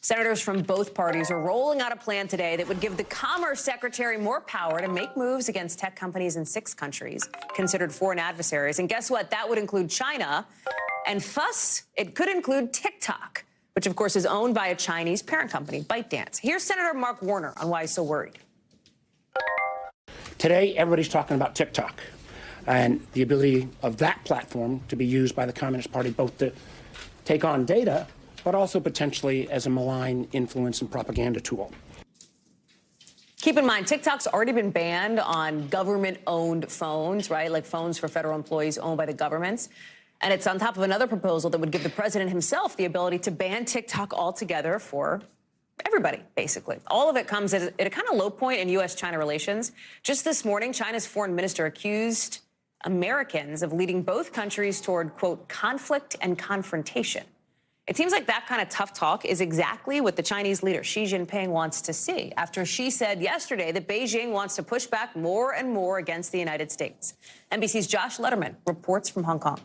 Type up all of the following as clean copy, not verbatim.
Senators from both parties are rolling out a plan today that would give the Commerce Secretary more power to make moves against tech companies in 6 countries considered foreign adversaries. And guess what? That would include China. And fuss, it could include TikTok, which, of course, is owned by a Chinese parent company, ByteDance. Here's Senator Mark Warner on why he's so worried. Today, everybody's talking about TikTok and the ability of that platform to be used by the Communist Party both to take on data, but also potentially as a malign influence and propaganda tool. Keep in mind, TikTok's already been banned on government-owned phones, right, like phones for federal employees owned by the governments. And it's on top of another proposal that would give the president himself the ability to ban TikTok altogether for everybody, basically. All of it comes at a kind of low point in U.S.-China relations. Just this morning, China's foreign minister accused Americans of leading both countries toward, quote, conflict and confrontation. It seems like that kind of tough talk is exactly what the Chinese leader Xi Jinping wants to see, after Xi said yesterday that Beijing wants to push back more and more against the United States. NBC's Josh Letterman reports from Hong Kong.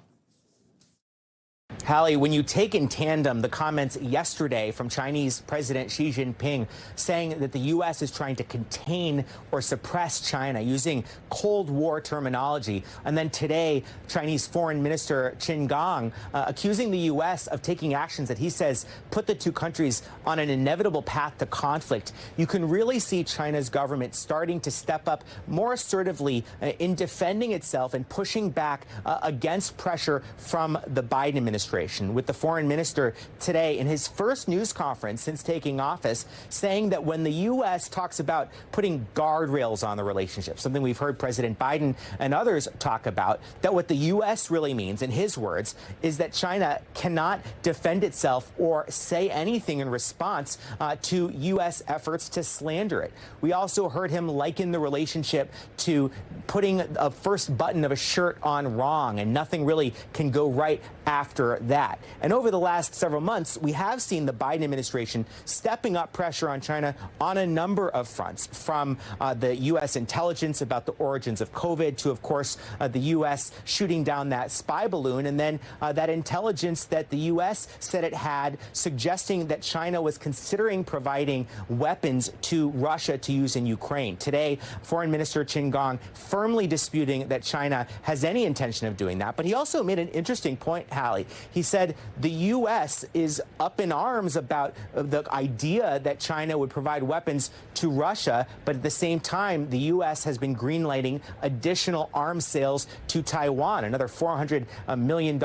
Hallie, when you take in tandem the comments yesterday from Chinese President Xi Jinping saying that the U.S. is trying to contain or suppress China using Cold War terminology, and then today Chinese Foreign Minister Qin Gang accusing the U.S. of taking actions that he says put the two countries on an inevitable path to conflict, you can really see China's government starting to step up more assertively in defending itself and pushing back against pressure from the Biden administration, with the foreign minister today in his first news conference since taking office saying that when the U.S. talks about putting guardrails on the relationship, something we've heard President Biden and others talk about, that what the U.S. really means, in his words, is that China cannot defend itself or say anything in response to U.S. efforts to slander it. We also heard him liken the relationship to putting a first button of a shirt on wrong, and nothing really can go right after that. And over the last several months, we have seen the Biden administration stepping up pressure on China on a number of fronts, from the U.S. intelligence about the origins of COVID to, of course, the U.S. shooting down that spy balloon, and then that intelligence that the U.S. said it had suggesting that China was considering providing weapons to Russia to use in Ukraine. Today, Foreign Minister Qin Gang firmly disputing that China has any intention of doing that. But he also made an interesting point, Hallie. He said the U.S. is up in arms about the idea that China would provide weapons to Russia, but at the same time, the U.S. has been greenlighting additional arms sales to Taiwan, another $400 million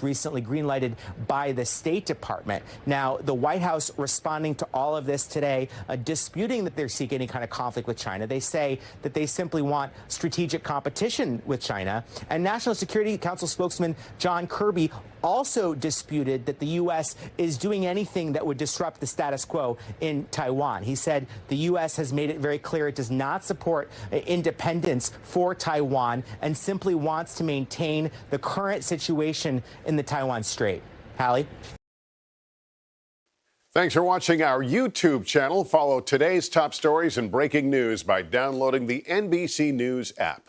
recently greenlighted by the State Department. Now, the White House responding to all of this today, disputing that they're seeking any kind of conflict with China. They say that they simply want strategic competition with China. And National Security Council spokesman John Kirby also disputed that the U.S. is doing anything that would disrupt the status quo in Taiwan. He said the U.S. has made it very clear it does not support independence for Taiwan and simply wants to maintain the current situation in the Taiwan Strait. Hallie? Thanks for watching our YouTube channel. Follow today's top stories and breaking news by downloading the NBC News app.